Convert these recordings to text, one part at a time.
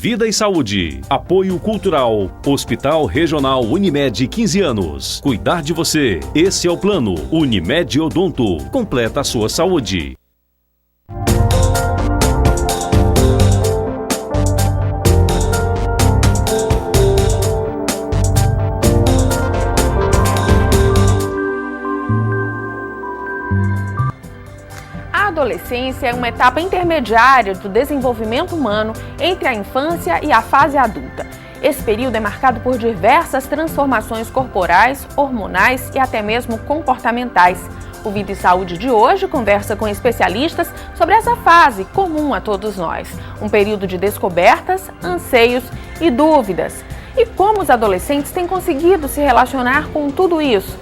Vida e Saúde. Apoio Cultural. Hospital Regional Unimed 15 anos. Cuidar de você. Esse é o plano. Unimed Odonto. Completa a sua saúde. A adolescência é uma etapa intermediária do desenvolvimento humano entre a infância e a fase adulta. Esse período é marcado por diversas transformações corporais, hormonais e até mesmo comportamentais. O Vida e Saúde de hoje conversa com especialistas sobre essa fase comum a todos nós. Um período de descobertas, anseios e dúvidas. E como os adolescentes têm conseguido se relacionar com tudo isso?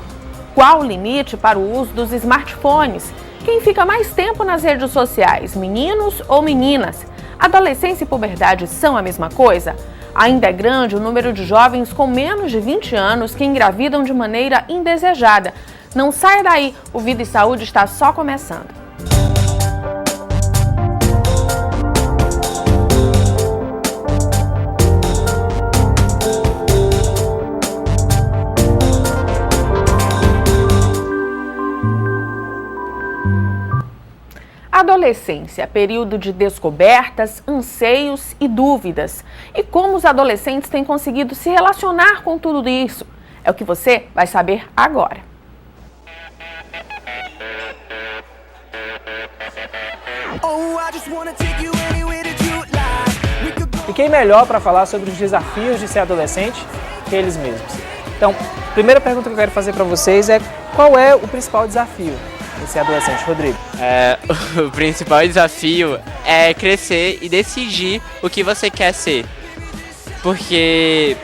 Qual o limite para o uso dos smartphones? Quem fica mais tempo nas redes sociais, meninos ou meninas? Adolescência e puberdade são a mesma coisa? Ainda é grande o número de jovens com menos de 20 anos que engravidam de maneira indesejada. Não saia daí, o Vida e Saúde está só começando. Adolescência, período de descobertas, anseios e dúvidas. E como os adolescentes têm conseguido se relacionar com tudo isso? É o que você vai saber agora. E quem melhor para falar sobre os desafios de ser adolescente que eles mesmos? Então, a primeira pergunta que eu quero fazer para vocês é: qual é o principal desafio de ser adolescente, Rodrigo? O principal desafio é crescer e decidir o que você quer ser. Porque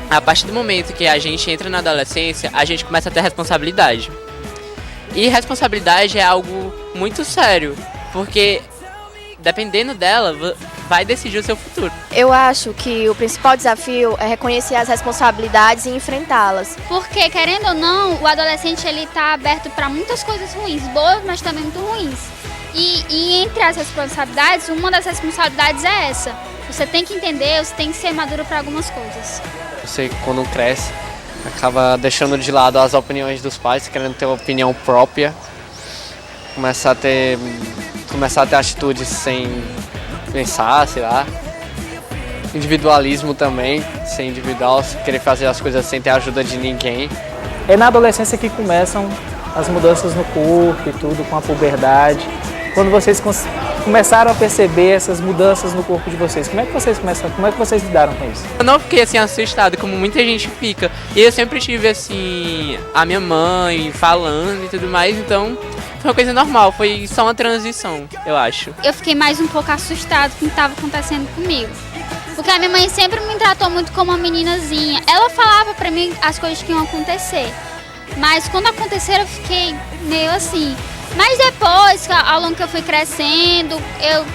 a partir do momento que a gente entra na adolescência, a gente começa a ter responsabilidade. E responsabilidade é algo muito sério, porque dependendo dela, vai decidir o seu futuro. Eu acho que o principal desafio é reconhecer as responsabilidades e enfrentá-las. Porque, querendo ou não, o adolescente ele tá aberto para muitas coisas ruins, boas, mas também muito ruins. E entre as responsabilidades, uma das responsabilidades é essa. Você tem que entender, você tem que ser maduro para algumas coisas. Você, quando cresce, acaba deixando de lado as opiniões dos pais, querendo ter uma opinião própria, começar a ter atitudes sem pensar, sei lá. Individualismo também, ser individual, querer fazer as coisas sem ter a ajuda de ninguém. É na adolescência que começam as mudanças no corpo e tudo, com a puberdade. Quando vocês começaram a perceber essas mudanças no corpo de vocês, como é que vocês lidaram com isso? Eu não fiquei assim assustado, como muita gente fica. E eu sempre tive assim, a minha mãe falando e tudo mais, então foi uma coisa normal, foi só uma transição, eu acho. Eu fiquei mais um pouco assustado com o que estava acontecendo comigo. Porque a minha mãe sempre me tratou muito como uma meninazinha. Ela falava pra mim as coisas que iam acontecer. Mas quando aconteceram eu fiquei meio assim. Mas depois, ao longo que eu fui crescendo,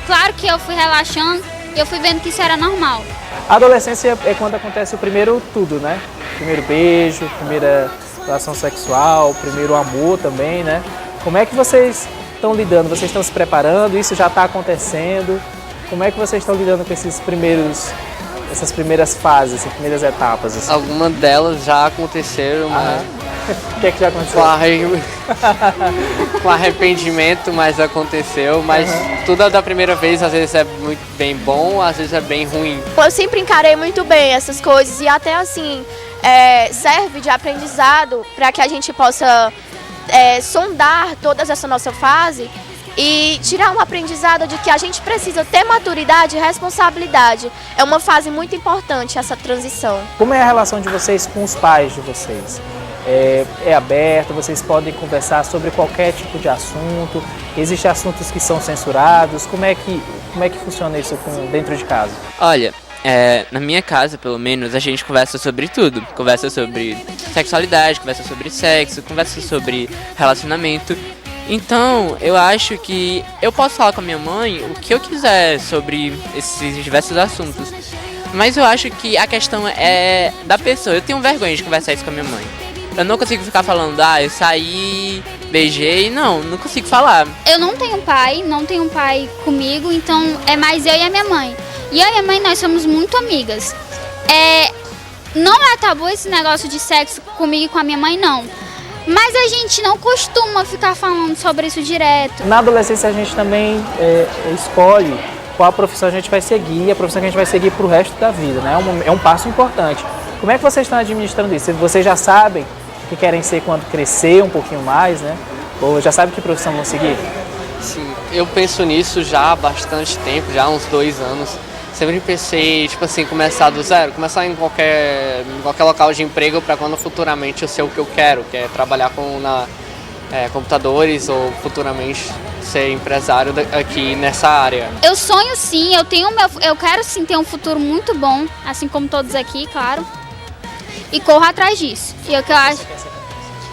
claro que eu fui relaxando e eu fui vendo que isso era normal. A adolescência é quando acontece o primeiro tudo, né? Primeiro beijo, primeira relação sexual, primeiro amor também, né? Como é que vocês estão lidando? Vocês estão se preparando? Isso já está acontecendo? Como é que vocês estão lidando com essas primeiras fases, essas primeiras etapas? Assim? Algumas delas já aconteceram, mas... O que é que já aconteceu? Com arrependimento, mas aconteceu. Mas tudo da primeira vez, às vezes é muito bem bom, às vezes é bem ruim. Eu sempre encarei muito bem essas coisas e até assim serve de aprendizado para que a gente possa sondar toda essa nossa fase e tirar um aprendizado de que a gente precisa ter maturidade e responsabilidade. É uma fase muito importante essa transição. Como é a relação de vocês com os pais de vocês? É aberto, vocês podem conversar sobre qualquer tipo de assunto, existem assuntos que são censurados, como é que funciona isso dentro de casa? Olha, na minha casa, pelo menos, a gente conversa sobre tudo. Conversa sobre sexualidade, conversa sobre sexo, conversa sobre relacionamento. Então, eu acho que eu posso falar com a minha mãe o que eu quiser sobre esses diversos assuntos. Mas eu acho que a questão é da pessoa. Eu tenho vergonha de conversar isso com a minha mãe. Eu não consigo ficar falando, eu saí, beijei, não consigo falar. Eu não tenho pai comigo, então é mais eu e a minha mãe. E eu e a mãe, nós somos muito amigas. Não é tabu esse negócio de sexo comigo e com a minha mãe, não. Mas a gente não costuma ficar falando sobre isso direto. Na adolescência a gente também escolhe qual profissão a gente vai seguir, a profissão que a gente vai seguir para o resto da vida, né? É um passo importante. Como é que vocês estão administrando isso? Vocês já sabem o que querem ser quando crescer um pouquinho mais, né? Ou já sabem que profissão vão seguir? Sim, eu penso nisso já há bastante tempo, já há uns 2 anos. Sempre pensei, tipo assim, começar do zero, começar em qualquer local de emprego para quando futuramente eu sei o que eu quero, que é trabalhar com computadores ou futuramente ser empresário aqui nessa área. Eu sonho sim, eu quero sim ter um futuro muito bom, assim como todos aqui, claro. E corro atrás disso. E o que eu acho?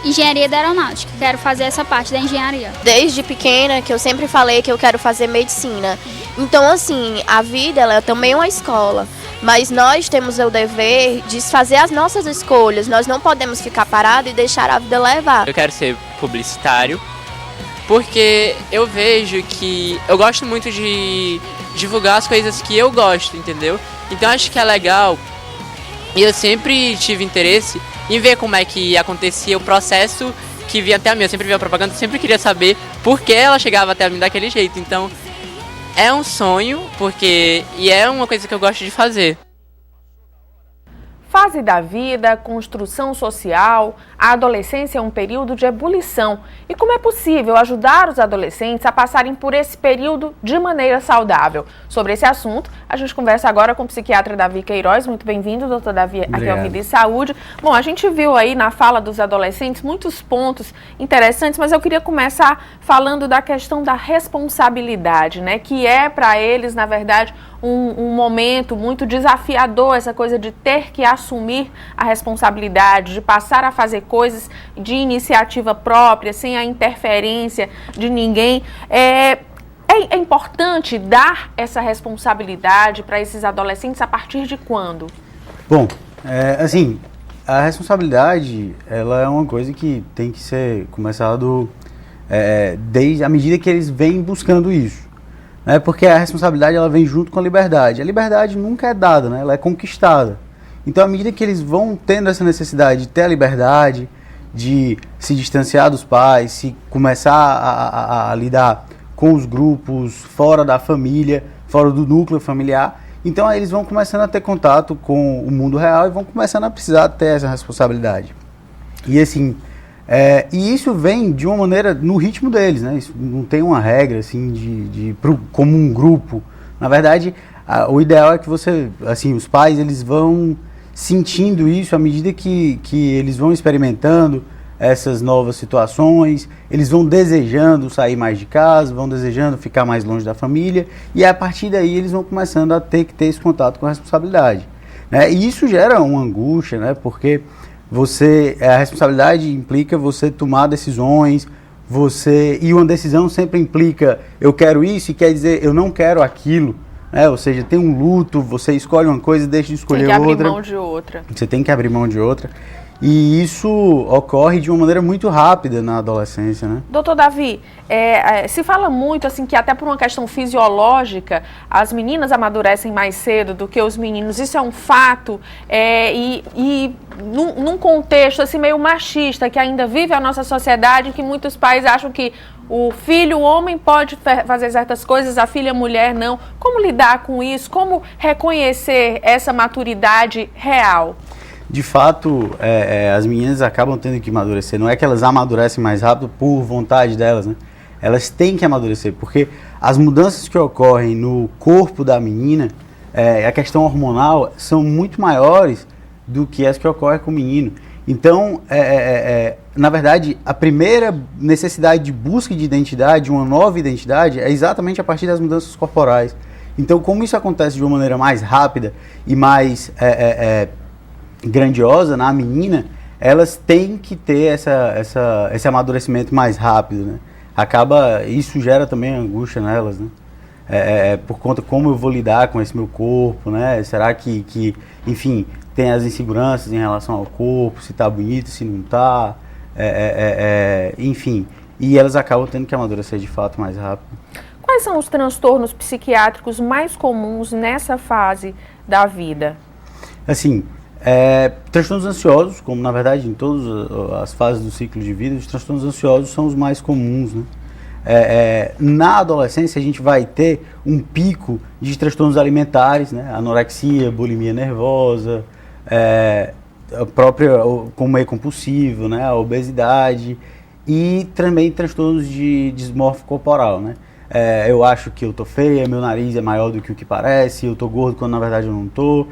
Engenharia da aeronáutica, quero fazer essa parte da engenharia. Desde pequena que eu sempre falei que eu quero fazer medicina. Então, assim, a vida ela é também uma escola, mas nós temos o dever de fazer as nossas escolhas. Nós não podemos ficar parados e deixar a vida levar. Eu quero ser publicitário, porque eu vejo que eu gosto muito de divulgar as coisas que eu gosto, entendeu? Então acho que é legal, e eu sempre tive interesse em ver como é que acontecia o processo que vinha até a mim. Eu sempre via a propaganda, sempre queria saber por que ela chegava até a mim daquele jeito. Então é um sonho, e é uma coisa que eu gosto de fazer. Fase da vida, construção social, a adolescência é um período de ebulição. E como é possível ajudar os adolescentes a passarem por esse período de maneira saudável? Sobre esse assunto, a gente conversa agora com o psiquiatra Davi Queiroz. Muito bem-vindo, doutor Davi, aqui ao Vida e Saúde. Bom, a gente viu aí na fala dos adolescentes muitos pontos interessantes, mas eu queria começar falando da questão da responsabilidade, né? Que é para eles, na verdade, um momento muito desafiador, essa coisa de ter que assumir a responsabilidade, de passar a fazer coisas de iniciativa própria, sem a interferência de ninguém. É importante dar essa responsabilidade para esses adolescentes a partir de quando? Bom, assim, a responsabilidade, ela é uma coisa que tem que ser começado desde a medida que eles vêm buscando isso. Né? Porque a responsabilidade, ela vem junto com a liberdade. A liberdade nunca é dada, né? Ela é conquistada. Então, à medida que eles vão tendo essa necessidade de ter a liberdade, de se distanciar dos pais, se começar a lidar com os grupos fora da família, fora do núcleo familiar, então aí eles vão começando a ter contato com o mundo real e vão começando a precisar ter essa responsabilidade. E assim, e isso vem de uma maneira no ritmo deles, né? Isso não tem uma regra assim como um grupo. Na verdade, o ideal é que os pais, eles vão sentindo isso à medida que eles vão experimentando essas novas situações, eles vão desejando sair mais de casa, vão desejando ficar mais longe da família, e a partir daí eles vão começando a ter que ter esse contato com a responsabilidade, né? E isso gera uma angústia, né? Porque a responsabilidade implica você tomar decisões, e uma decisão sempre implica eu quero isso e quer dizer eu não quero aquilo, né? Ou seja, tem um luto, você escolhe uma coisa e deixa de escolher outra. Tem que abrir mão de outra. Você tem que abrir mão de outra. E isso ocorre de uma maneira muito rápida na adolescência, né? Doutor Davi, se fala muito assim que até por uma questão fisiológica as meninas amadurecem mais cedo do que os meninos. Isso é um fato, e num contexto assim meio machista que ainda vive a nossa sociedade, em que muitos pais acham que o filho, o homem, pode fazer certas coisas, a filha, a mulher, não. Como lidar com isso? Como reconhecer essa maturidade real? De fato, as meninas acabam tendo que amadurecer. Não é que elas amadurecem mais rápido por vontade delas, né? Elas têm que amadurecer, porque as mudanças que ocorrem no corpo da menina, a questão hormonal, são muito maiores do que as que ocorrem com o menino. Então, na verdade, a primeira necessidade de busca de identidade, uma nova identidade, é exatamente a partir das mudanças corporais. Então, como isso acontece de uma maneira mais rápida e mais grandiosa na menina, elas têm que ter esse amadurecimento mais rápido, né? Isso gera também angústia nelas, né? Por conta como eu vou lidar com esse meu corpo, né? Será que enfim, tem as inseguranças em relação ao corpo, se tá bonito, se não tá, enfim, e elas acabam tendo que amadurecer de fato mais rápido. Quais são os transtornos psiquiátricos mais comuns nessa fase da vida? Assim, transtornos ansiosos, como na verdade em todas as fases do ciclo de vida, os transtornos ansiosos são os mais comuns, né? Na adolescência a gente vai ter um pico de transtornos alimentares, né? Anorexia, bulimia nervosa, a própria comer compulsivo, né? A obesidade e também transtornos de dismorfia corporal, né? Eu acho que eu tô feia, meu nariz é maior do que o que parece, eu tô gordo quando na verdade eu não tô,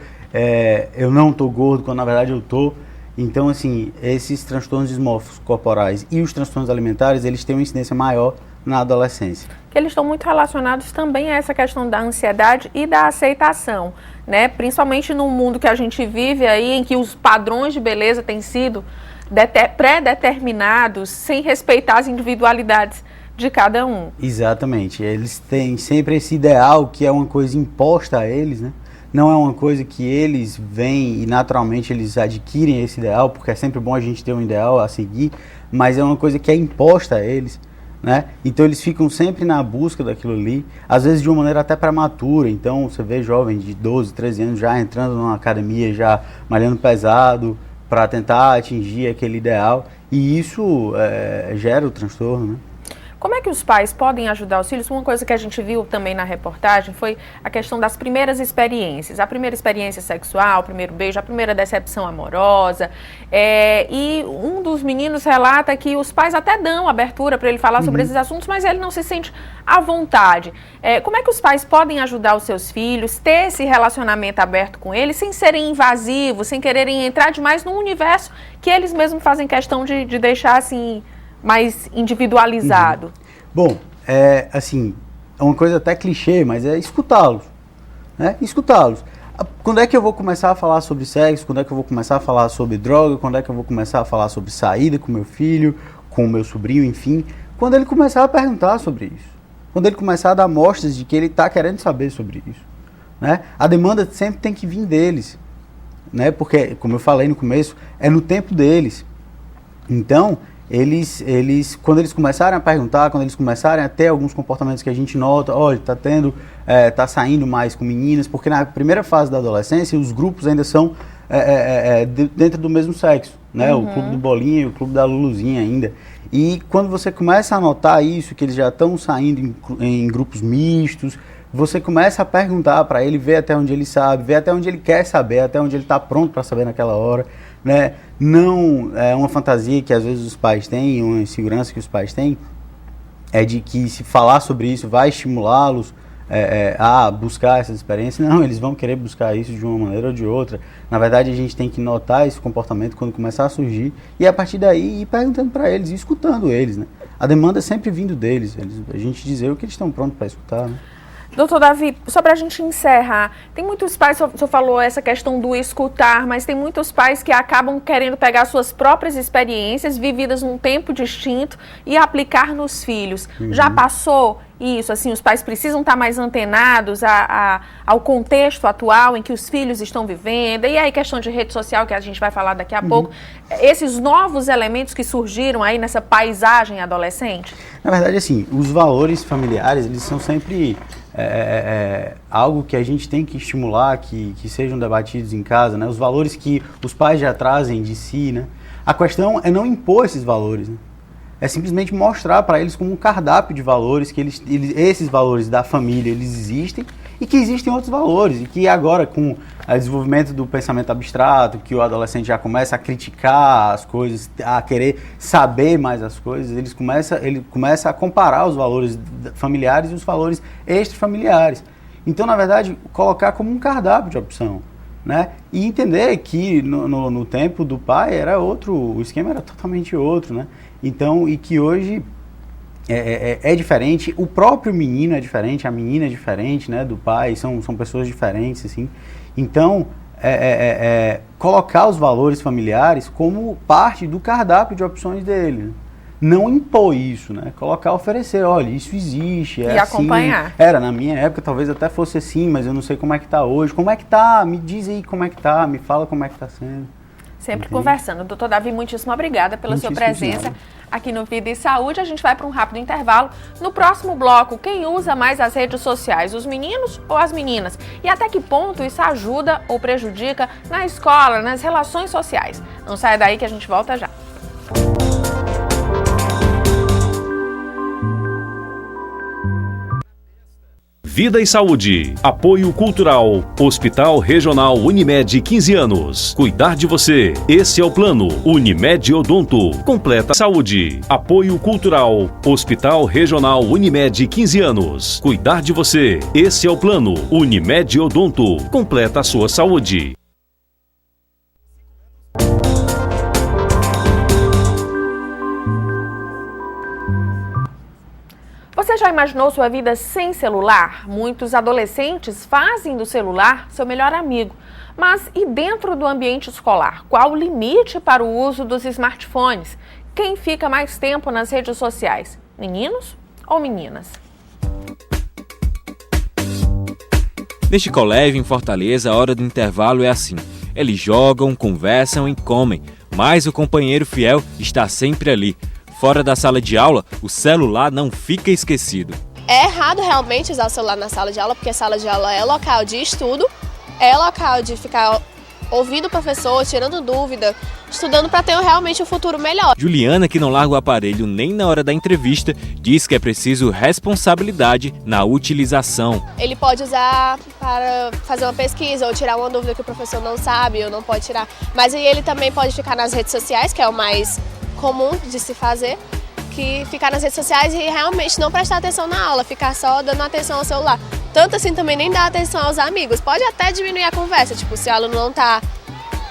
eu não tô gordo quando na verdade eu tô. Então, assim, esses transtornos dismórficos corporais e os transtornos alimentares, eles têm uma incidência maior na adolescência. Que eles estão muito relacionados também a essa questão da ansiedade e da aceitação, né? Principalmente no mundo que a gente vive aí, em que os padrões de beleza têm sido pré-determinados, sem respeitar as individualidades de cada um. Exatamente. Eles têm sempre esse ideal que é uma coisa imposta a eles, né? Não é uma coisa que eles vêm e naturalmente eles adquirem esse ideal, porque é sempre bom a gente ter um ideal a seguir, mas é uma coisa que é imposta a eles, né? Então eles ficam sempre na busca daquilo ali, às vezes de uma maneira até prematura. Então você vê jovens de 12, 13 anos já entrando numa academia, já malhando pesado para tentar atingir aquele ideal, e isso gera o transtorno, né? Como é que os pais podem ajudar os filhos? Uma coisa que a gente viu também na reportagem foi a questão das primeiras experiências. A primeira experiência sexual, o primeiro beijo, a primeira decepção amorosa. E um dos meninos relata que os pais até dão abertura para ele falar sobre esses assuntos, mas ele não se sente à vontade. Como é que os pais podem ajudar os seus filhos, ter esse relacionamento aberto com eles, sem serem invasivos, sem quererem entrar demais num universo que eles mesmos fazem questão de deixar assim mais individualizado? Bom, assim, é uma coisa até clichê, mas é escutá-los, né? Escutá-los. Quando é que eu vou começar a falar sobre sexo? Quando é que eu vou começar a falar sobre droga? Quando é que eu vou começar a falar sobre saída com meu filho, com meu sobrinho, enfim? Quando ele começar a perguntar sobre isso. Quando ele começar a dar mostras de que ele está querendo saber sobre isso, né? A demanda sempre tem que vir deles, né? Porque, como eu falei no começo, é no tempo deles. Então, quando eles começarem a perguntar, quando eles começarem a ter alguns comportamentos que a gente nota, olha, tá saindo mais com meninas, porque na primeira fase da adolescência os grupos ainda são dentro do mesmo sexo, né? O clube do Bolinha e o clube da Luluzinha ainda. E quando você começa a notar isso, que eles já estão saindo em grupos mistos, você começa a perguntar para ele, ver até onde ele sabe, ver até onde ele quer saber, até onde ele está pronto para saber naquela hora, né? Não é uma fantasia que às vezes os pais têm, uma insegurança que os pais têm, é de que se falar sobre isso vai estimulá-los a buscar essas experiências. Não, eles vão querer buscar isso de uma maneira ou de outra. Na verdade, a gente tem que notar esse comportamento quando começar a surgir e a partir daí ir perguntando para eles e escutando eles, né? A demanda é sempre vindo deles, a gente dizer o que eles estão prontos para escutar, né? Doutor Davi, só para a gente encerrar, tem muitos pais, o senhor falou essa questão do escutar, mas tem muitos pais que acabam querendo pegar suas próprias experiências vividas num tempo distinto e aplicar nos filhos. Já passou isso? Assim, os pais precisam estar mais antenados ao contexto atual em que os filhos estão vivendo, e aí questão de rede social, que a gente vai falar daqui a pouco, esses novos elementos que surgiram aí nessa paisagem adolescente? Na verdade, assim, os valores familiares, eles são sempre algo que a gente tem que estimular, que sejam debatidos em casa, né? Os valores que os pais já trazem de si, né? A questão é não impor esses valores, né? É simplesmente mostrar para eles como um cardápio de valores, que esses valores da família, eles existem e que existem outros valores. E que agora, com o desenvolvimento do pensamento abstrato, que o adolescente já começa a criticar as coisas, a querer saber mais as coisas, ele começa a comparar os valores familiares e os valores extrafamiliares. Então, na verdade, colocar como um cardápio de opção, né? E entender que no tempo do pai era outro, o esquema era totalmente outro, né? Então, e que hoje é diferente, o próprio menino é diferente, a menina é diferente, né, do pai, são pessoas diferentes, assim. Então, colocar os valores familiares como parte do cardápio de opções dele, né? Não impor isso, né? Colocar, oferecer, olha, isso existe, e assim, acompanhar. Na minha época talvez até fosse assim, mas eu não sei como é que tá hoje. Como é que tá? Me diz aí como é que tá, me fala como é que tá sendo. Sempre conversando. Doutor Davi, muitíssimo obrigada pela sua presença aqui no Vida e Saúde. A gente vai para um rápido intervalo. No próximo bloco, quem usa mais as redes sociais, os meninos ou as meninas? E até que ponto isso ajuda ou prejudica na escola, nas relações sociais? Não saia daí que a gente volta já. Vida e Saúde. Apoio Cultural. Hospital Regional Unimed 15 anos. Cuidar de você. Esse é o plano. Unimed Odonto. Completa Saúde. Apoio Cultural. Hospital Regional Unimed 15 anos. Cuidar de você. Esse é o plano. Unimed Odonto. Completa a sua saúde. Você já imaginou sua vida sem celular? Muitos adolescentes fazem do celular seu melhor amigo. Mas e dentro do ambiente escolar? Qual o limite para o uso dos smartphones? Quem fica mais tempo nas redes sociais? Meninos ou meninas? Neste colégio em Fortaleza, a hora do intervalo é assim. Eles jogam, conversam e comem, mas o companheiro fiel está sempre ali. Fora da sala de aula, o celular não fica esquecido. É errado realmente usar o celular na sala de aula, porque a sala de aula é local de estudo, é local de ficar ouvindo o professor, tirando dúvida, estudando para ter realmente um futuro melhor. Juliana, que não larga o aparelho nem na hora da entrevista, diz que é preciso responsabilidade na utilização. Ele pode usar para fazer uma pesquisa ou tirar uma dúvida que o professor não sabe ou não pode tirar, mas aí ele também pode ficar nas redes sociais, que é o mais comum de se fazer, que ficar nas redes sociais e realmente não prestar atenção na aula, ficar só dando atenção ao celular. Tanto assim também nem dar atenção aos amigos. Pode até diminuir a conversa, tipo, se o aluno não está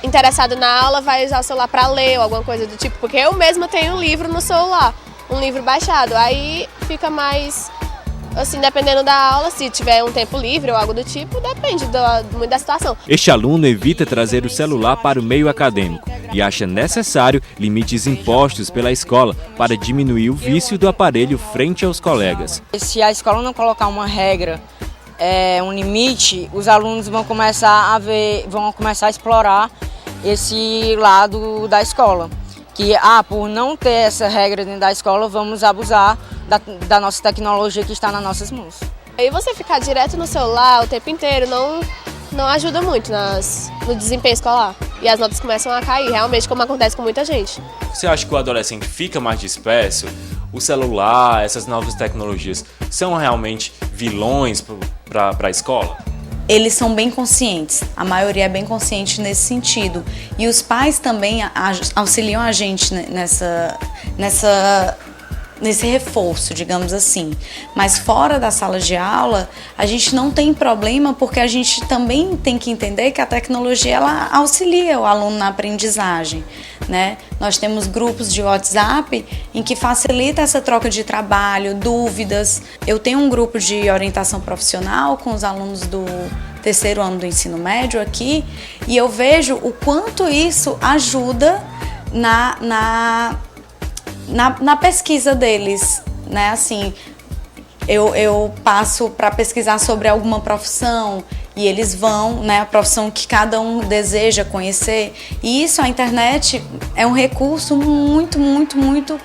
interessado na aula, vai usar o celular para ler ou alguma coisa do tipo, porque eu mesma tenho um livro no celular, um livro baixado, aí fica mais, assim, dependendo da aula, se tiver um tempo livre ou algo do tipo, depende muito da situação. Este aluno evita trazer o celular para o meio acadêmico e acha necessário limites impostos pela escola para diminuir o vício do aparelho frente aos colegas. Se a escola não colocar uma regra, um limite, os alunos vão começar a explorar esse lado da escola. Que, por não ter essa regra dentro da escola, vamos abusar da nossa tecnologia que está nas nossas mãos. E você ficar direto no celular o tempo inteiro não ajuda muito no desempenho escolar. E as notas começam a cair, realmente, como acontece com muita gente. Você acha que o adolescente fica mais disperso? O celular, essas novas tecnologias, são realmente vilões para a escola? Eles são bem conscientes, a maioria é bem consciente nesse sentido. E os pais também auxiliam a gente nesse reforço, digamos assim. Mas fora da sala de aula, a gente não tem problema, porque a gente também tem que entender que a tecnologia ela auxilia o aluno na aprendizagem, né? Nós temos grupos de WhatsApp em que facilita essa troca de trabalho, dúvidas. Eu tenho um grupo de orientação profissional com os alunos do terceiro ano do ensino médio aqui, e eu vejo o quanto isso ajuda na pesquisa deles, né? Assim, eu passo para pesquisar sobre alguma profissão e eles vão, né? A profissão que cada um deseja conhecer. E isso, a internet é um recurso muito, muito, muito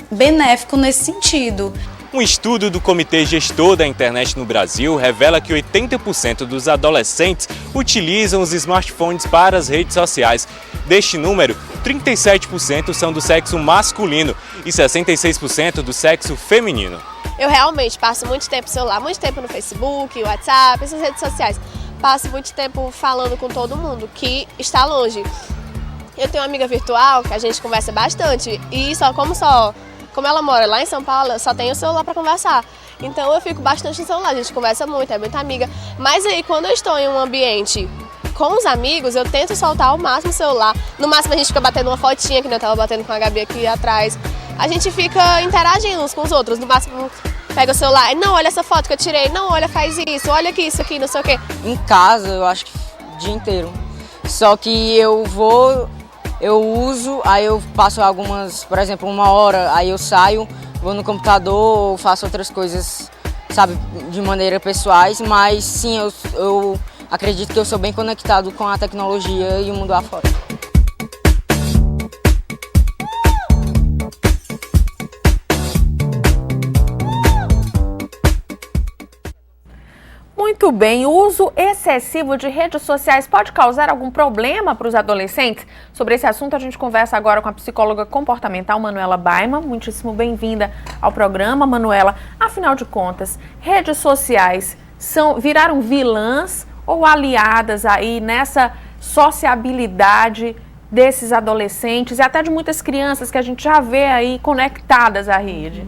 benéfico nesse sentido. Um estudo do Comitê Gestor da Internet no Brasil revela que 80% dos adolescentes utilizam os smartphones para as redes sociais. Deste número, 37% são do sexo masculino e 66% do sexo feminino. Eu realmente passo muito tempo no celular, muito tempo no Facebook, WhatsApp, essas redes sociais. Passo muito tempo falando com todo mundo que está longe. Eu tenho uma amiga virtual que a gente conversa bastante e como ela mora lá em São Paulo, eu só tenho o celular para conversar. Então eu fico bastante no celular, a gente conversa muito, é muita amiga. Mas aí quando eu estou em um ambiente com os amigos, eu tento soltar ao máximo o celular. No máximo a gente fica batendo uma fotinha, que eu estava batendo com a Gabi aqui atrás. A gente fica interagindo uns com os outros. No máximo pega o celular, não, olha essa foto que eu tirei, não, olha, faz isso, olha aqui, isso aqui, não sei o quê. Em casa eu acho que o dia inteiro. Só que eu uso, aí eu passo algumas, por exemplo, 1 hora, aí eu saio, vou no computador, faço outras coisas, sabe, de maneira pessoais, mas sim, eu acredito que eu sou bem conectado com a tecnologia e o mundo afora. Muito bem, o uso excessivo de redes sociais pode causar algum problema para os adolescentes? Sobre esse assunto a gente conversa agora com a psicóloga comportamental Manuela Baiman. Muitíssimo bem-vinda ao programa, Manuela. Afinal de contas, redes sociais viraram vilãs ou aliadas aí nessa sociabilidade desses adolescentes e até de muitas crianças que a gente já vê aí conectadas à rede?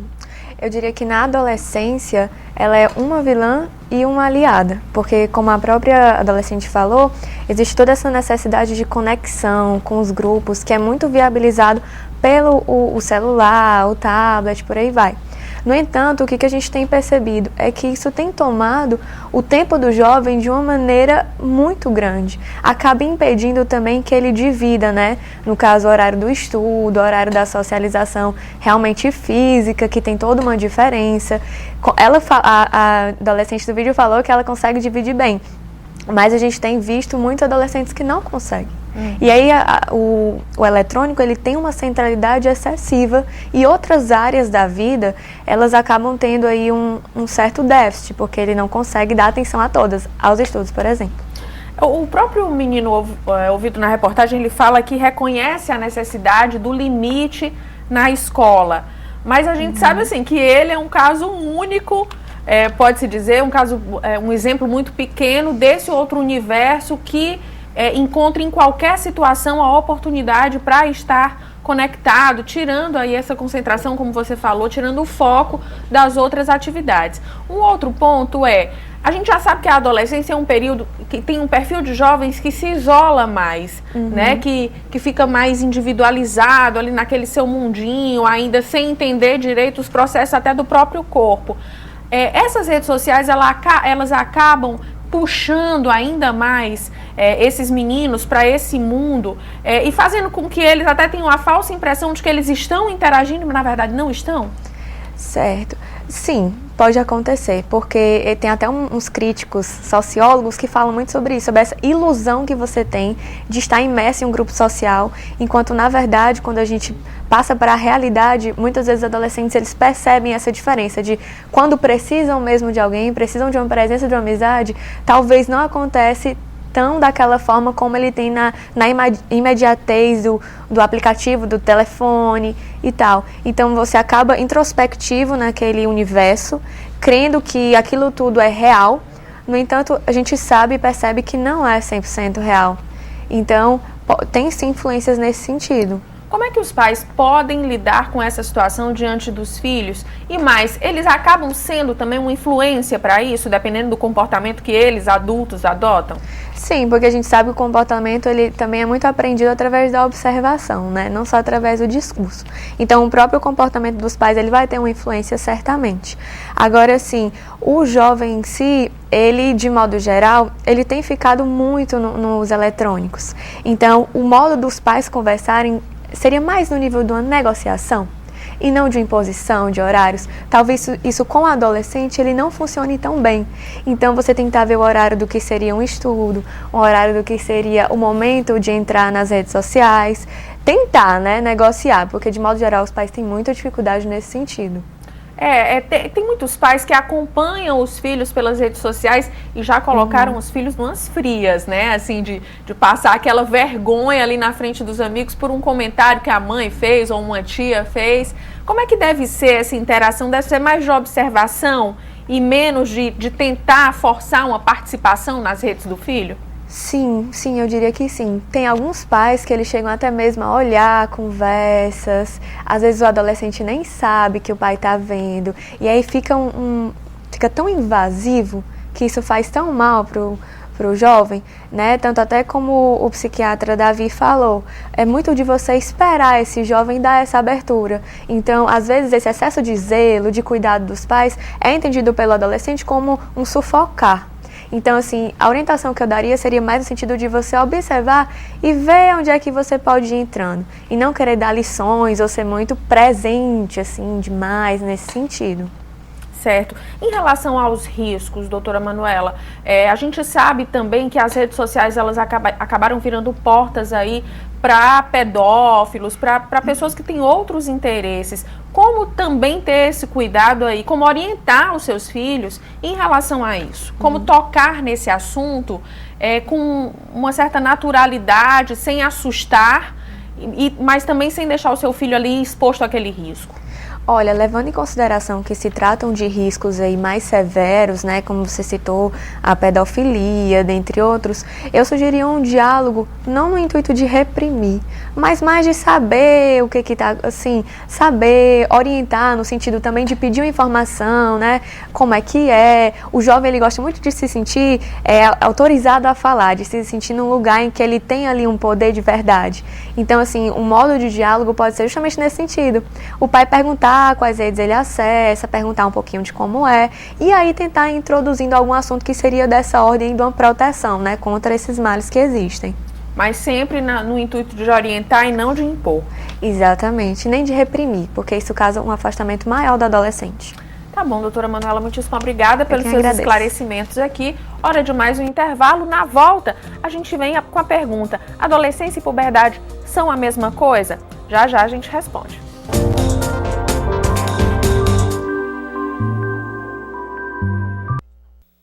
Eu diria que na adolescência ela é uma vilã e uma aliada, porque como a própria adolescente falou, existe toda essa necessidade de conexão com os grupos que é muito viabilizado pelo o celular, o tablet, por aí vai. No entanto, o que a gente tem percebido é que isso tem tomado o tempo do jovem de uma maneira muito grande. Acaba impedindo também que ele divida, né? No caso, o horário do estudo, o horário da socialização realmente física, que tem toda uma diferença. A adolescente do vídeo falou que ela consegue dividir bem, mas a gente tem visto muitos adolescentes que não conseguem. E aí o eletrônico ele tem uma centralidade excessiva e outras áreas da vida elas acabam tendo aí um certo déficit, porque ele não consegue dar atenção a todas, aos estudos, por exemplo. O próprio menino ouvido na reportagem, ele fala que reconhece a necessidade do limite na escola, mas a gente sabe assim que ele é um caso único, pode-se dizer, um exemplo muito pequeno desse outro universo que encontra em qualquer situação a oportunidade para estar conectado, tirando aí essa concentração, como você falou, tirando o foco das outras atividades. Um outro ponto a gente já sabe que a adolescência é um período que tem um perfil de jovens que se isola mais, né? Que fica mais individualizado ali naquele seu mundinho, ainda sem entender direito os processos até do próprio corpo. Essas redes sociais, elas acabam puxando ainda mais esses meninos para esse mundo e fazendo com que eles até tenham a falsa impressão de que eles estão interagindo, mas na verdade não estão? Certo. Sim, pode acontecer, porque tem até uns críticos, sociólogos, que falam muito sobre isso, sobre essa ilusão que você tem de estar imerso em um grupo social, enquanto, na verdade, quando a gente passa para a realidade, muitas vezes os adolescentes eles percebem essa diferença de quando precisam mesmo de alguém, precisam de uma presença, de uma amizade, talvez não acontece tão daquela forma como ele tem na imediatez do aplicativo, do telefone e tal. Então você acaba introspectivo naquele universo, crendo que aquilo tudo é real, no entanto a gente sabe e percebe que não é 100% real. Então tem sim influências nesse sentido. Como é que os pais podem lidar com essa situação diante dos filhos? E mais, eles acabam sendo também uma influência para isso, dependendo do comportamento que eles, adultos, adotam? Sim, porque a gente sabe que o comportamento ele também é muito aprendido através da observação, né? Não só através do discurso. Então, o próprio comportamento dos pais ele vai ter uma influência certamente. Agora, sim, o jovem em si, ele, de modo geral, ele tem ficado muito nos eletrônicos. Então, o modo dos pais conversarem seria mais no nível de uma negociação e não de imposição de horários. Talvez isso com o adolescente ele não funcione tão bem. Então você tentar ver o horário do que seria um estudo, o horário do que seria o momento de entrar nas redes sociais, tentar, né, negociar, porque de modo geral os pais têm muita dificuldade nesse sentido. Tem muitos pais que acompanham os filhos pelas redes sociais e já colocaram os filhos numas frias, né? Assim, de passar aquela vergonha ali na frente dos amigos por um comentário que a mãe fez ou uma tia fez. Como é que deve ser essa interação? Deve ser mais de observação e menos de tentar forçar uma participação nas redes do filho? Sim, eu diria que sim. Tem alguns pais que eles chegam até mesmo a olhar conversas, às vezes o adolescente nem sabe que o pai está vendo, e aí fica tão invasivo que isso faz tão mal pro jovem, né? Tanto até como o psiquiatra Davi falou, é muito de você esperar esse jovem dar essa abertura. Então, às vezes, esse excesso de zelo, de cuidado dos pais é entendido pelo adolescente como um sufocar. Então, assim, a orientação que eu daria seria mais no sentido de você observar e ver onde é que você pode ir entrando. E não querer dar lições ou ser muito presente, assim, demais nesse sentido. Certo. Em relação aos riscos, doutora Manuela, a gente sabe também que as redes sociais elas acabaram virando portas aí para pedófilos, para pessoas que têm outros interesses. como também ter esse cuidado aí, como orientar os seus filhos em relação a isso, como tocar nesse assunto com uma certa naturalidade, sem assustar, mas também sem deixar o seu filho ali exposto àquele risco. Olha, levando em consideração que se tratam de riscos aí mais severos, né, como você citou, a pedofilia, dentre outros, eu sugeriria um diálogo não no intuito de reprimir, mas mais de saber o que tá, assim, saber, orientar no sentido também de pedir uma informação, né, como é que é. O jovem, ele gosta muito de se sentir autorizado a falar, de se sentir num lugar em que ele tem ali um poder de verdade. Então, assim, um modo de diálogo pode ser justamente nesse sentido. O pai perguntar quais redes ele acessa, perguntar um pouquinho de como é, e aí tentar ir introduzindo algum assunto que seria dessa ordem de uma proteção, né, contra esses males que existem. Mas sempre no intuito de orientar e não de impor. Exatamente, nem de reprimir, porque isso causa um afastamento maior do adolescente. Tá bom, doutora Manuela, muitíssimo obrigada pelos seus esclarecimentos aqui. Hora de mais um intervalo. Na volta, a gente vem com a pergunta: adolescência e puberdade são a mesma coisa? Já já a gente responde.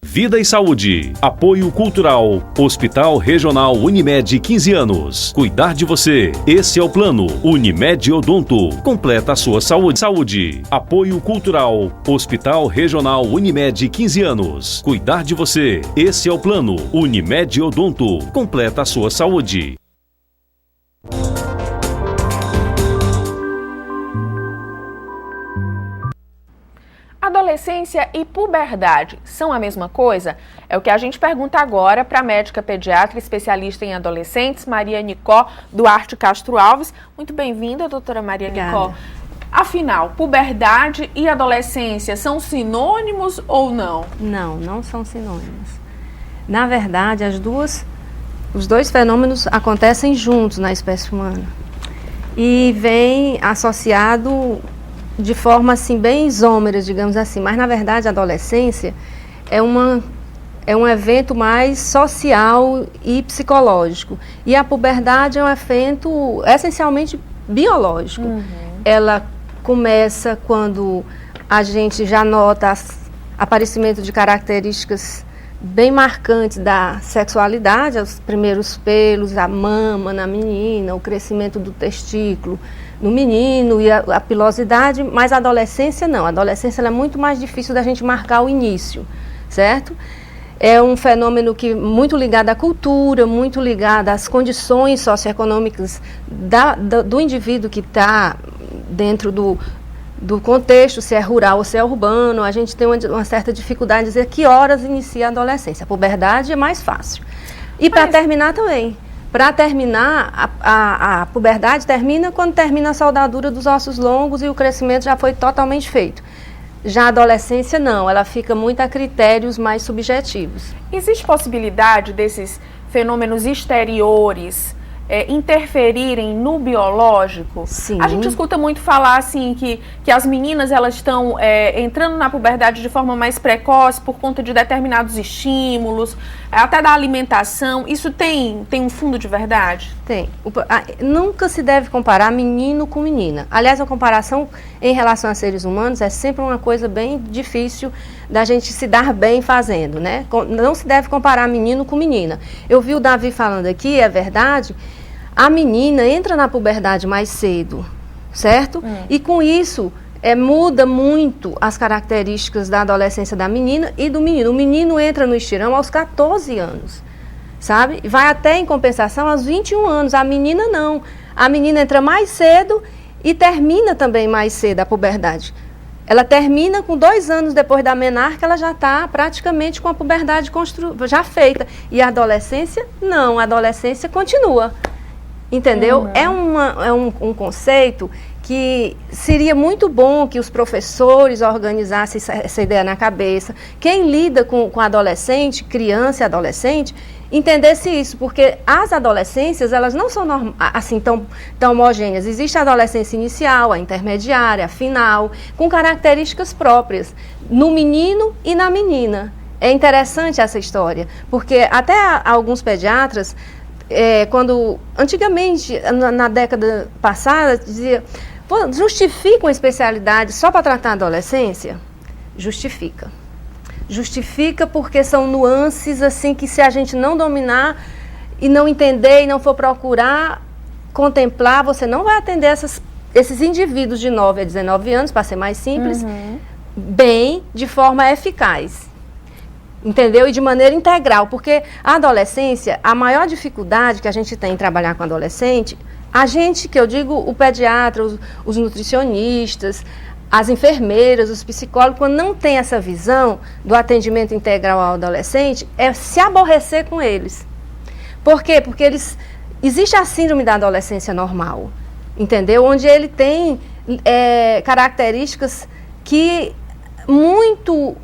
Vida e Saúde. Apoio Cultural. Hospital Regional Unimed 15 anos. Cuidar de você. Esse é o plano. Unimed Odonto. Completa a sua saúde. Apoio Cultural. Hospital Regional Unimed 15 anos. Cuidar de você. Esse é o plano. Unimed Odonto. Completa a sua saúde. Adolescência e puberdade são a mesma coisa? É o que a gente pergunta agora para a médica pediatra especialista em adolescentes, Maria Nicó Duarte Castro Alves. Muito bem-vinda, doutora Maria Nicó. Afinal, puberdade e adolescência são sinônimos ou não? Não, não são sinônimos. Na verdade, os dois fenômenos acontecem juntos na espécie humana e vem associado de forma assim bem isômera, digamos assim, mas na verdade a adolescência é um evento mais social e psicológico, e a puberdade é um evento essencialmente biológico. Ela começa quando a gente já nota aparecimento de características bem marcantes da sexualidade, os primeiros pelos, a mama na menina, o crescimento do testículo no menino e a pilosidade, mas a adolescência não. A adolescência ela é muito mais difícil da gente marcar o início, certo? É um fenômeno que muito ligado à cultura, muito ligado às condições socioeconômicas do indivíduo que está dentro do contexto, se é rural ou se é urbano. A gente tem uma certa dificuldade de dizer que horas inicia a adolescência. A puberdade é mais fácil. E para terminar também. Para terminar, a puberdade termina quando termina a soldadura dos ossos longos e o crescimento já foi totalmente feito. Já a adolescência não, ela fica muito a critérios mais subjetivos. Existe possibilidade desses fenômenos exteriores interferirem no biológico? Sim. A gente escuta muito falar assim que as meninas elas estão entrando na puberdade de forma mais precoce por conta de determinados estímulos, até da alimentação. Isso tem um fundo de verdade? Tem. Nunca se deve comparar menino com menina. Aliás, a comparação em relação a seres humanos é sempre uma coisa bem difícil da gente se dar bem fazendo, né? Não se deve comparar menino com menina. Eu vi o Davi falando aqui, é verdade, a menina entra na puberdade mais cedo, certo? E com isso muda muito as características da adolescência da menina e do menino. O menino entra no estirão aos 14 anos, sabe? Vai até, em compensação, aos 21 anos. A menina não. A menina entra mais cedo e termina também mais cedo a puberdade. Ela termina com 2 anos depois da menarca, ela já está praticamente com a puberdade já feita. E a adolescência, não. A adolescência continua. Entendeu? É um conceito que seria muito bom que os professores organizassem essa ideia na cabeça. Quem lida com adolescente, criança e adolescente, entendesse isso, porque as adolescências, elas não são assim tão homogêneas. Existe a adolescência inicial, a intermediária, a final, com características próprias, no menino e na menina. É interessante essa história, porque até alguns pediatras, quando antigamente, na década passada, dizia: Justifica uma especialidade só para tratar a adolescência? Justifica. Justifica porque são nuances assim que se a gente não dominar e não entender e não for procurar contemplar, você não vai atender esses indivíduos de 9 a 19 anos, para ser mais simples, bem, de forma eficaz. Entendeu? E de maneira integral, porque a adolescência, a maior dificuldade que a gente tem em trabalhar com adolescente, a gente, que eu digo, o pediatra, os nutricionistas, as enfermeiras, os psicólogos, quando não tem essa visão do atendimento integral ao adolescente, é se aborrecer com eles. Por quê? Porque existe a síndrome da adolescência normal, entendeu? Onde ele tem características que muito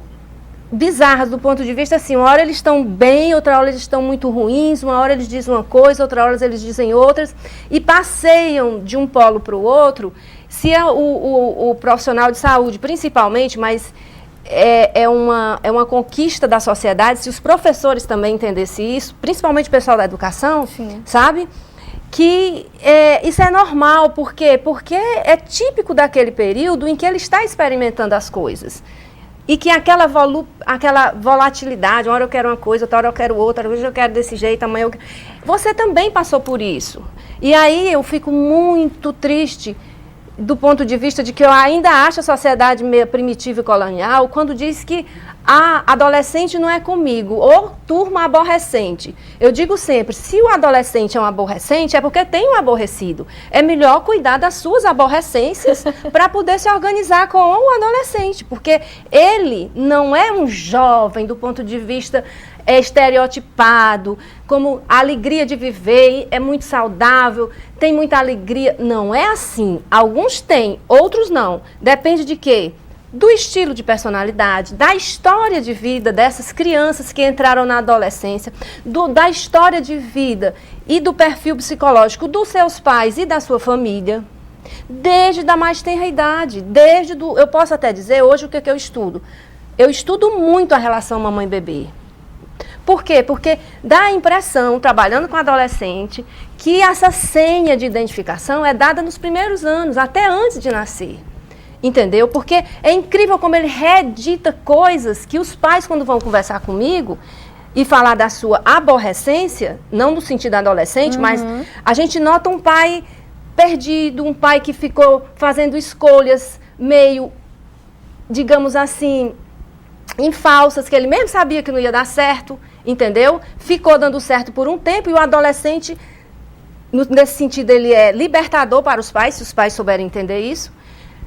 bizarras do ponto de vista assim, uma hora eles estão bem, outra hora eles estão muito ruins, uma hora eles dizem uma coisa, outra hora eles dizem outras, e passeiam de um polo para o outro. Se é o profissional de saúde, principalmente, mas é uma conquista da sociedade, se os professores também entendessem isso, principalmente o pessoal da educação, sabe? Que isso é normal, por quê? Porque é típico daquele período em que ele está experimentando as coisas. E que aquela volatilidade, uma hora eu quero uma coisa, outra hora eu quero outra, hoje eu quero desse jeito, amanhã eu quero... Você também passou por isso. E aí eu fico muito triste do ponto de vista de que eu ainda acho a sociedade meio primitiva e colonial quando diz que adolescente não é comigo, ou turma aborrecente. Eu digo sempre, se o adolescente é um aborrecente, é porque tem um aborrecido. É melhor cuidar das suas aborrecências para poder se organizar com o adolescente, porque ele não é um jovem do ponto de vista estereotipado, como a alegria de viver é muito saudável, tem muita alegria. Não é assim. Alguns têm, outros não. Depende de quê? Do estilo de personalidade, da história de vida dessas crianças que entraram na adolescência, da história de vida e do perfil psicológico dos seus pais e da sua família, desde a mais tenra idade, eu posso até dizer hoje o que eu estudo. Eu estudo muito a relação mamãe-bebê. Por quê? Porque dá a impressão, trabalhando com adolescente, que essa senha de identificação é dada nos primeiros anos, até antes de nascer. Entendeu? Porque é incrível como ele reedita coisas que os pais, quando vão conversar comigo e falar da sua aborrecência, não no sentido adolescente, mas a gente nota um pai perdido, um pai que ficou fazendo escolhas meio, digamos assim, infalsas, que ele mesmo sabia que não ia dar certo, entendeu? Ficou dando certo por um tempo e o adolescente, nesse sentido, ele é libertador para os pais, se os pais souberem entender isso,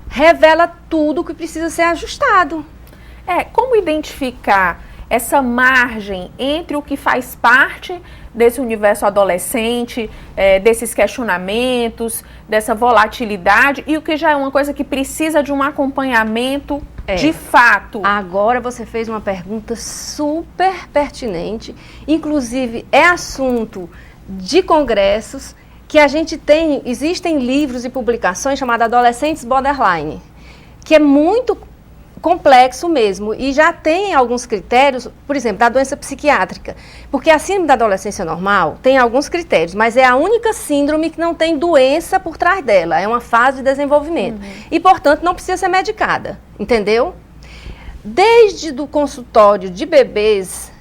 revela tudo que precisa ser ajustado. Como identificar essa margem entre o que faz parte desse universo adolescente, desses questionamentos, dessa volatilidade, e o que já é uma coisa que precisa de um acompanhamento de fato? Agora você fez uma pergunta super pertinente, inclusive é assunto de congressos que a gente tem, existem livros e publicações chamadas Adolescentes Borderline, que é muito complexo mesmo, e já tem alguns critérios, por exemplo, da doença psiquiátrica, porque a síndrome da adolescência normal tem alguns critérios, mas é a única síndrome que não tem doença por trás dela, é uma fase de desenvolvimento, e, portanto, não precisa ser medicada, entendeu? Desde do consultório de bebês,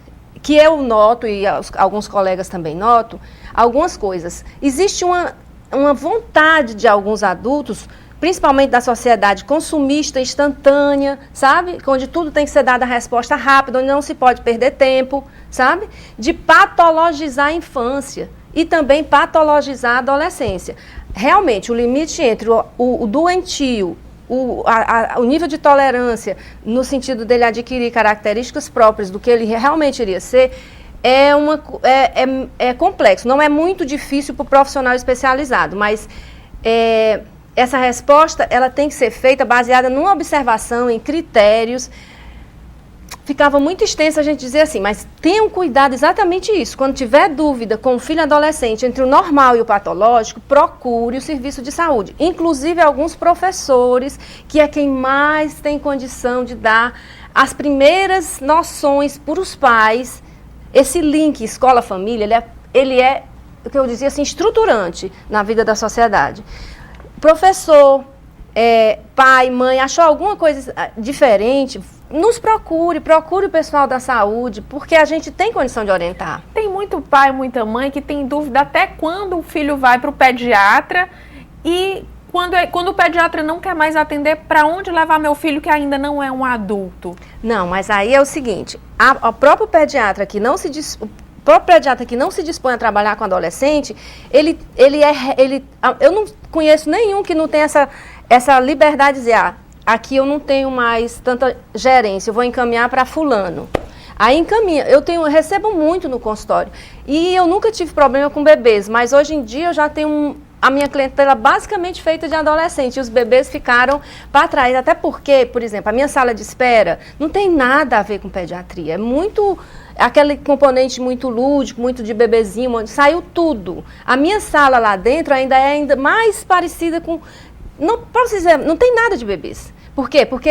que eu noto, e alguns colegas também notam, algumas coisas. Existe uma vontade de alguns adultos, principalmente da sociedade consumista, instantânea, sabe? Onde tudo tem que ser dado a resposta rápida, onde não se pode perder tempo, sabe? De patologizar a infância e também patologizar a adolescência. Realmente, o limite entre o doentio, o nível de tolerância, no sentido dele adquirir características próprias do que ele realmente iria ser, é complexo. Não é muito difícil para o profissional especializado, mas essa resposta ela tem que ser feita baseada numa observação, em critérios. Ficava muito extenso a gente dizer assim, mas tenham cuidado exatamente isso. Quando tiver dúvida com o filho adolescente entre o normal e o patológico, procure o serviço de saúde. Inclusive alguns professores, que é quem mais tem condição de dar as primeiras noções para os pais. Esse link escola-família, ele é, o que eu dizia assim, estruturante na vida da sociedade. Professor, pai, mãe, achou alguma coisa diferente, nos procure o pessoal da saúde, porque a gente tem condição de orientar. Tem muito pai, muita mãe que tem dúvida até quando o filho vai para o pediatra e quando o pediatra não quer mais atender, para onde levar meu filho que ainda não é um adulto? Não, mas aí é o seguinte, o próprio pediatra que não se dispõe a trabalhar com adolescente, eu não conheço nenhum que não tenha essa liberdade de dizer, aqui eu não tenho mais tanta gerência, eu vou encaminhar para fulano. Aí encaminha, eu recebo muito no consultório e eu nunca tive problema com bebês, mas hoje em dia eu já tenho a minha clientela basicamente feita de adolescente e os bebês ficaram para trás, até porque, por exemplo, a minha sala de espera não tem nada a ver com pediatria, é muito aquele componente muito lúdico, muito de bebezinho, onde saiu tudo. A minha sala lá dentro ainda é mais parecida com... Não posso dizer, não tem nada de bebês. Por quê? Porque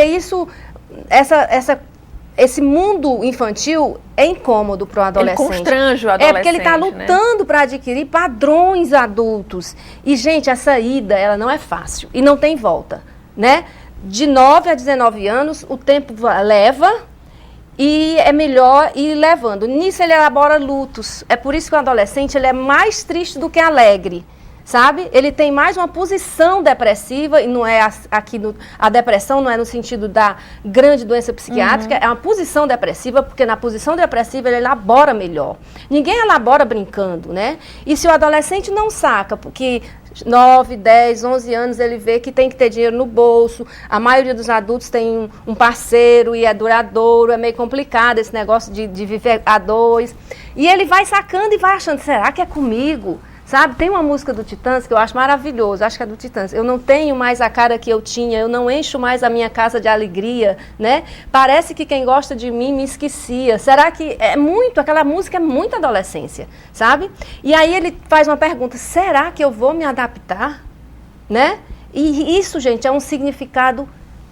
esse mundo infantil é incômodo para o adolescente. Ele constrange o adolescente. É porque ele está lutando para adquirir padrões adultos. E, gente, essa ida, ela não é fácil e não tem volta, né? De 9 a 19 anos, o tempo leva e é melhor ir levando. Nisso ele elabora lutos. É por isso que o adolescente ele é mais triste do que alegre. Sabe? Ele tem mais uma posição depressiva, e não é a depressão não é no sentido da grande doença psiquiátrica, é uma posição depressiva, porque na posição depressiva ele elabora melhor. Ninguém elabora brincando, né? E se o adolescente não saca, porque 9, 10, 11 anos ele vê que tem que ter dinheiro no bolso, a maioria dos adultos tem um parceiro e é duradouro, é meio complicado esse negócio de viver a dois, e ele vai sacando e vai achando, será que é comigo? Sabe, tem uma música do Titãs que eu acho maravilhoso, acho que é do Titãs. Eu não tenho mais a cara que eu tinha, eu não encho mais a minha casa de alegria, né? Parece que quem gosta de mim me esquecia. Será que aquela música é muito adolescência, sabe? E aí ele faz uma pergunta, será que eu vou me adaptar? Né? E isso, gente, é um significado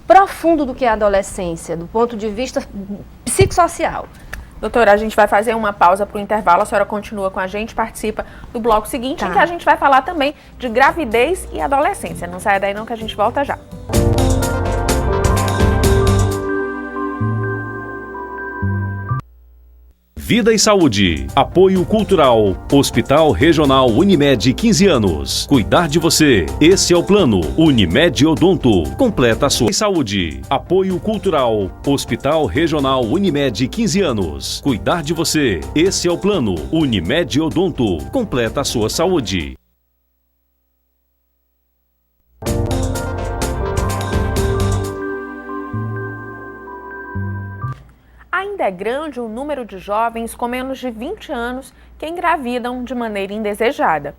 profundo do que é a adolescência, do ponto de vista psicossocial. Doutora, a gente vai fazer uma pausa para o intervalo, a senhora continua com a gente, participa do bloco seguinte, em que a gente vai falar também de gravidez e adolescência. Não saia daí não que a gente volta já. Vida e Saúde. Apoio Cultural. Hospital Regional Unimed 15 anos. Cuidar de você. Esse é o plano. Unimed Odonto. Completa a sua saúde. Apoio Cultural. Hospital Regional Unimed 15 anos. Cuidar de você. Esse é o plano. Unimed Odonto. Completa a sua saúde. Ainda é grande o número de jovens com menos de 20 anos que engravidam de maneira indesejada.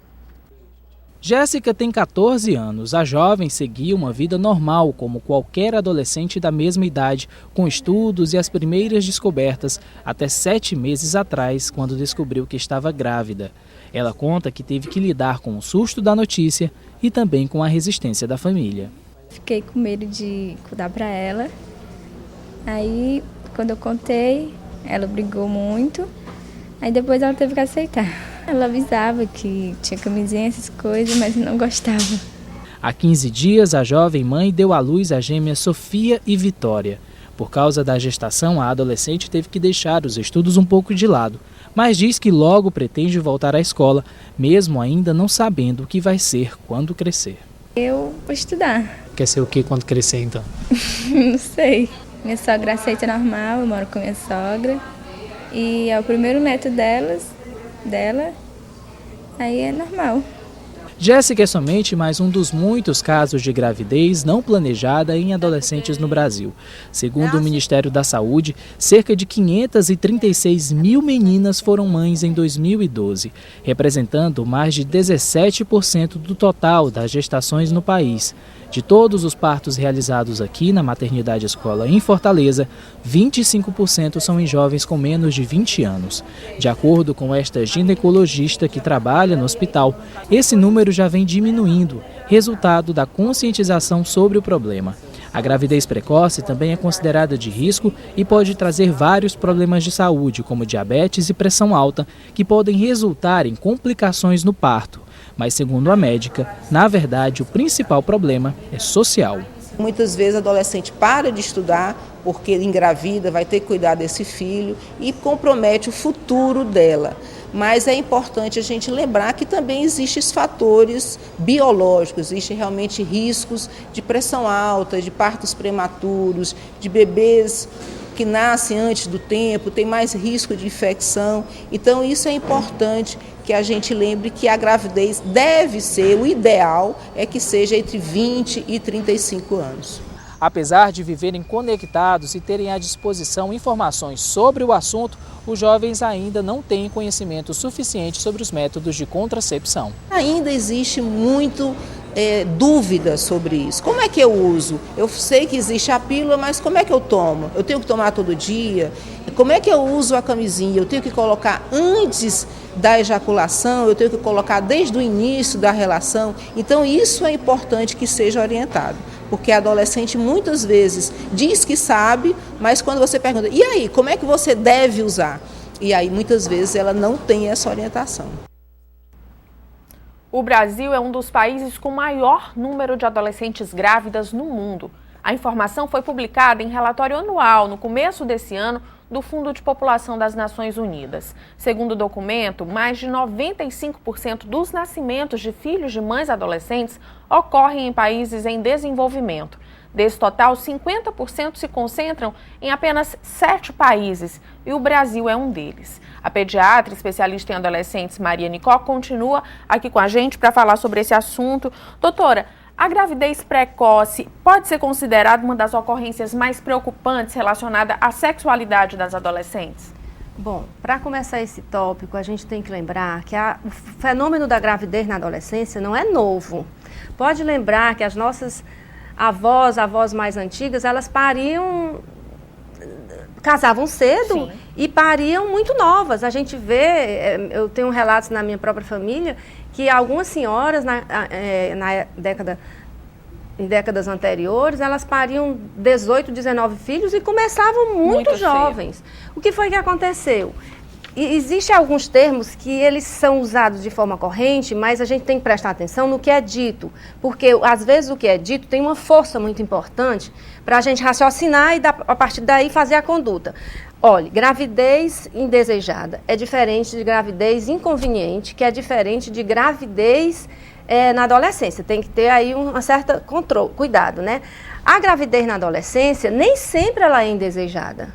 Jéssica tem 14 anos. A jovem seguia uma vida normal, como qualquer adolescente da mesma idade, com estudos e as primeiras descobertas, até 7 meses atrás, quando descobriu que estava grávida. Ela conta que teve que lidar com o susto da notícia e também com a resistência da família. Fiquei com medo de cuidar para ela. Aí, quando eu contei, ela brigou muito. Aí depois ela teve que aceitar. Ela avisava que tinha camisinha, essas coisas, mas não gostava. Há 15 dias, a jovem mãe deu à luz as gêmeas Sofia e Vitória. Por causa da gestação, a adolescente teve que deixar os estudos um pouco de lado, mas diz que logo pretende voltar à escola, mesmo ainda não sabendo o que vai ser quando crescer. Eu vou estudar. Quer ser o que quando crescer, então? Não sei. Minha sogra aceita normal, eu moro com minha sogra. E é o primeiro neto dela, aí é normal. Jéssica é somente mais um dos muitos casos de gravidez não planejada em adolescentes no Brasil. Segundo o Ministério da Saúde, cerca de 536 mil meninas foram mães em 2012, representando mais de 17% do total das gestações no país. De todos os partos realizados aqui na Maternidade Escola em Fortaleza, 25% são em jovens com menos de 20 anos. De acordo com esta ginecologista que trabalha no hospital, esse número já vem diminuindo, resultado da conscientização sobre o problema. A gravidez precoce também é considerada de risco e pode trazer vários problemas de saúde, como diabetes e pressão alta, que podem resultar em complicações no parto. Mas, segundo a médica, na verdade, o principal problema é social. Muitas vezes a adolescente para de estudar porque engravida, vai ter que cuidar desse filho e compromete o futuro dela. Mas é importante a gente lembrar que também existem fatores biológicos, existem realmente riscos de pressão alta, de partos prematuros, de bebês que nascem antes do tempo, tem mais risco de infecção. Então isso é importante que a gente lembre que a gravidez deve ser, o ideal é que seja entre 20 e 35 anos. Apesar de viverem conectados e terem à disposição informações sobre o assunto, os jovens ainda não têm conhecimento suficiente sobre os métodos de contracepção. Ainda existe muito dúvida sobre isso. Como é que eu uso? Eu sei que existe a pílula, mas como é que eu tomo? Eu tenho que tomar todo dia? Como é que eu uso a camisinha? Eu tenho que colocar antes da ejaculação? Eu tenho que colocar desde o início da relação? Então isso é importante que seja orientado. Porque a adolescente muitas vezes diz que sabe, mas quando você pergunta, e aí, como é que você deve usar? E aí muitas vezes ela não tem essa orientação. O Brasil é um dos países com maior número de adolescentes grávidas no mundo. A informação foi publicada em relatório anual no começo desse ano do Fundo de População das Nações Unidas. Segundo o documento, mais de 95% dos nascimentos de filhos de mães adolescentes ocorrem em países em desenvolvimento. Desse total, 50% se concentram em apenas 7 países e o Brasil é um deles. A pediatra especialista em adolescentes Maria Nicó continua aqui com a gente para falar sobre esse assunto. Doutora, a gravidez precoce pode ser considerada uma das ocorrências mais preocupantes relacionada à sexualidade das adolescentes? Bom, para começar esse tópico, a gente tem que lembrar que o fenômeno da gravidez na adolescência não é novo. Pode lembrar que as nossas avós mais antigas, elas casavam cedo. Sim. E pariam muito novas. A gente vê, eu tenho relatos na minha própria família, que algumas senhoras em décadas anteriores, elas pariam 18, 19 filhos e começavam muito jovens. Cedo. O que foi que aconteceu? Existem alguns termos que eles são usados de forma corrente, mas a gente tem que prestar atenção no que é dito, porque às vezes o que é dito tem uma força muito importante para a gente raciocinar e a partir daí fazer a conduta. Olha, gravidez indesejada é diferente de gravidez inconveniente, que é diferente de gravidez na adolescência. Tem que ter aí uma certa cuidado, né? A gravidez na adolescência nem sempre ela é indesejada.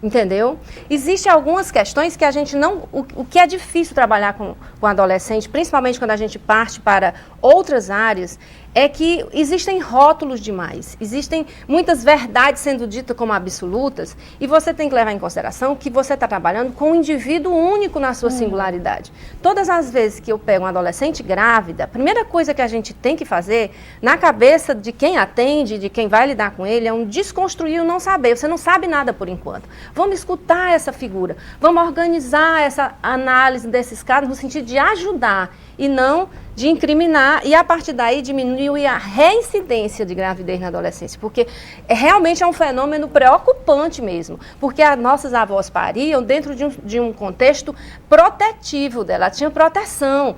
Entendeu? Existem algumas questões que a gente não... O que é difícil trabalhar com adolescente, principalmente quando a gente parte para outras áreas, é que existem rótulos demais. Existem muitas verdades sendo ditas como absolutas e você tem que levar em consideração que você está trabalhando com um indivíduo único na sua singularidade. Todas as vezes que eu pego uma adolescente grávida, a primeira coisa que a gente tem que fazer na cabeça de quem atende, de quem vai lidar com ele, é um desconstruir o não saber. Você não sabe nada por enquanto. Vamos escutar essa figura, vamos organizar essa análise desses casos no sentido de ajudar e não de incriminar e a partir daí diminuir a reincidência de gravidez na adolescência, porque realmente é um fenômeno preocupante mesmo, porque as nossas avós pariam dentro de um contexto protetivo dela, tinha proteção,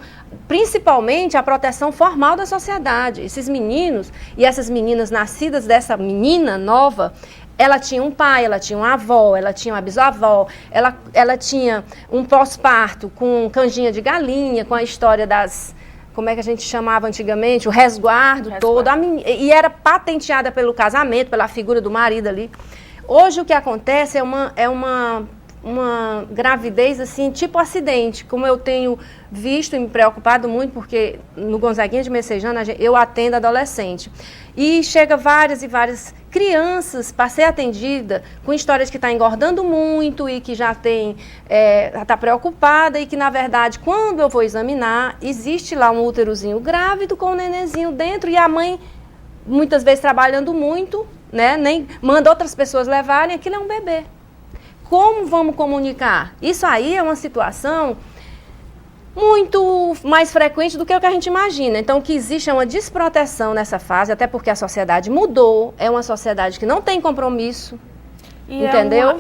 principalmente a proteção formal da sociedade. Esses meninos e essas meninas nascidas dessa menina nova, ela tinha um pai, ela tinha uma avó, ela tinha uma bisavó, ela tinha um pós-parto com canjinha de galinha, com a história das... Como é que a gente chamava antigamente? O resguardo todo. E era patenteada pelo casamento, pela figura do marido ali. Hoje o que acontece é uma gravidez assim, tipo acidente, como eu tenho visto e me preocupado muito, porque no Gonzaguinha de Messejana eu atendo adolescente. E chega várias e várias crianças para ser atendida com histórias que está engordando muito e que já está preocupada e que, na verdade, quando eu vou examinar, existe lá um úterozinho grávido com um nenenzinho dentro e a mãe, muitas vezes trabalhando muito, né, nem manda outras pessoas levarem, aquilo é um bebê. Como vamos comunicar? Isso aí é uma situação muito mais frequente do que o que a gente imagina. Então, o que existe é uma desproteção nessa fase, até porque a sociedade mudou, é uma sociedade que não tem compromisso, entendeu?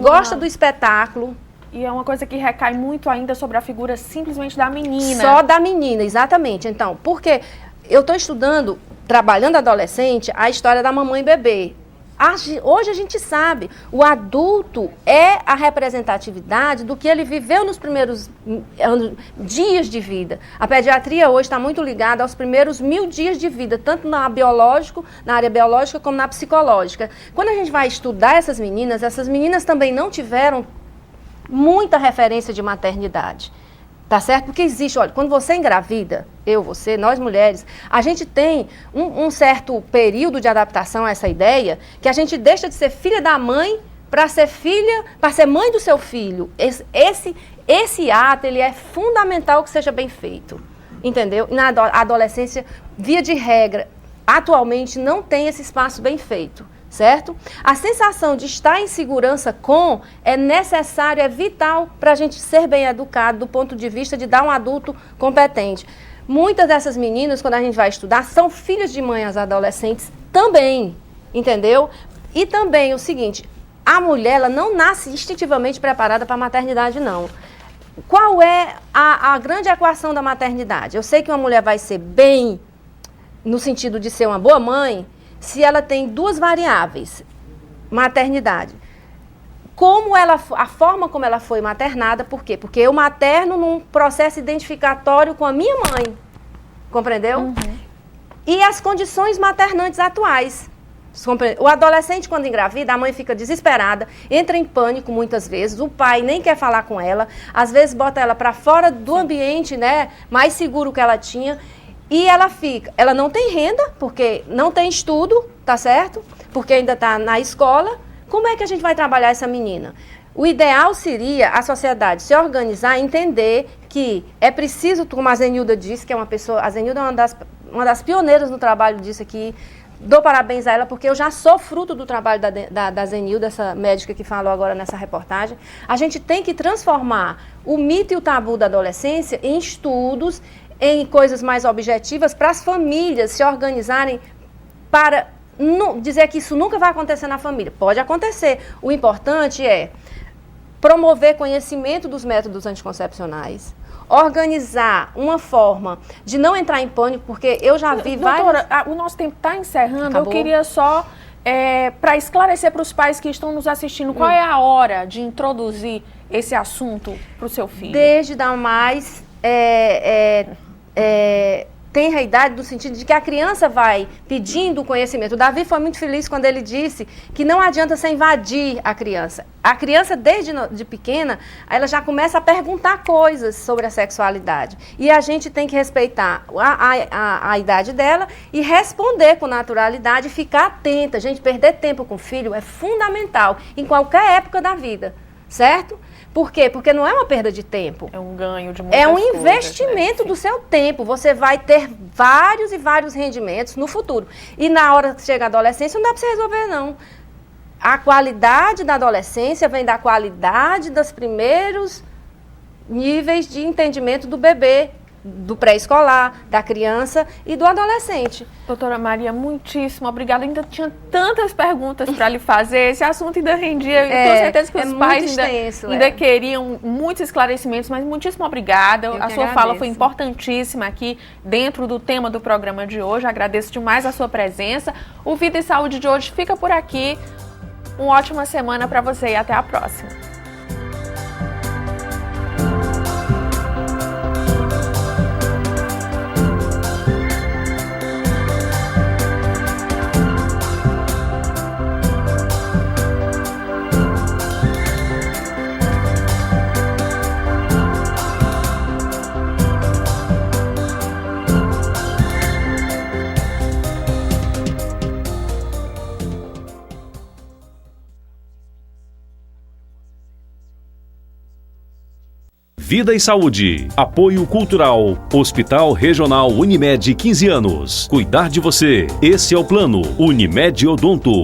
Gosta do espetáculo. E é uma coisa que recai muito ainda sobre a figura simplesmente da menina. Só da menina, exatamente. Então, porque eu estou estudando, trabalhando adolescente, a história da mamãe e bebê. Hoje a gente sabe, o adulto é a representatividade do que ele viveu nos primeiros dias de vida. A pediatria hoje está muito ligada aos primeiros 1000 dias de vida, tanto na área biológica como na psicológica. Quando a gente vai estudar essas meninas também não tiveram muita referência de maternidade. Tá certo? Porque existe, olha, quando você engravida, você, nós mulheres, a gente tem um certo período de adaptação a essa ideia, que a gente deixa de ser filha da mãe para ser mãe do seu filho. Esse ato, ele é fundamental que seja bem feito, entendeu? Na adolescência, via de regra, atualmente não tem esse espaço bem feito. Certo? A sensação de estar em segurança é necessário, é vital para a gente ser bem educado do ponto de vista de dar um adulto competente. Muitas dessas meninas, quando a gente vai estudar, são filhas de mães adolescentes também, entendeu? E também o seguinte, a mulher ela não nasce instintivamente preparada para a maternidade, não. Qual é a grande equação da maternidade? Eu sei que uma mulher vai ser bem, no sentido de ser uma boa mãe, se ela tem 2 variáveis, maternidade. A forma como ela foi maternada, por quê? Porque eu materno num processo identificatório com a minha mãe, compreendeu? Uhum. E as condições maternantes atuais. O adolescente, quando engravida, a mãe fica desesperada, entra em pânico muitas vezes, o pai nem quer falar com ela, às vezes bota ela para fora do ambiente, né, mais seguro que ela tinha. E ela não tem renda, porque não tem estudo, tá certo? Porque ainda está na escola. Como é que a gente vai trabalhar essa menina? O ideal seria a sociedade se organizar e entender que é preciso, como a Zenilda disse, que é uma pessoa, a Zenilda é uma das pioneiras no trabalho disso aqui, dou parabéns a ela, porque eu já sou fruto do trabalho da Zenilda, essa médica que falou agora nessa reportagem. A gente tem que transformar o mito e o tabu da adolescência em estudos, em coisas mais objetivas, para as famílias se organizarem para dizer que isso nunca vai acontecer na família. Pode acontecer. O importante é promover conhecimento dos métodos anticoncepcionais, organizar uma forma de não entrar em pânico, porque eu já vi Doutora, o nosso tempo está encerrando. Acabou. Eu queria só, para esclarecer para os pais que estão nos assistindo, qual é a hora de introduzir esse assunto para o seu filho? Desde a mais... tenra idade, no sentido de que a criança vai pedindo o conhecimento. O Davi foi muito feliz quando ele disse que não adianta você invadir a criança. A criança, desde de pequena, ela já começa a perguntar coisas sobre a sexualidade. E a gente tem que respeitar a idade dela e responder com naturalidade, ficar atenta. Gente, perder tempo com o filho é fundamental em qualquer época da vida, certo? Por quê? Porque não é uma perda de tempo. É um ganho de muitas coisas. É um coisas, investimento do seu tempo. Você vai ter vários e vários rendimentos no futuro. E na hora que chega a adolescência, não dá para você resolver, não. A qualidade da adolescência vem da qualidade dos primeiros níveis de entendimento do bebê, do pré-escolar, da criança e do adolescente. Doutora Maria, muitíssimo obrigada. Ainda tinha tantas perguntas para lhe fazer. Esse assunto ainda rendia. Tenho certeza que os pais ainda queriam muitos esclarecimentos, mas muitíssimo obrigada. A sua fala foi importantíssima aqui dentro do tema do programa de hoje. Agradeço demais a sua presença. O Vida e Saúde de hoje fica por aqui. Uma ótima semana para você e até a próxima. Vida e Saúde. Apoio Cultural. Hospital Regional Unimed 15 anos. Cuidar de você. Esse é o plano. Unimed Odonto.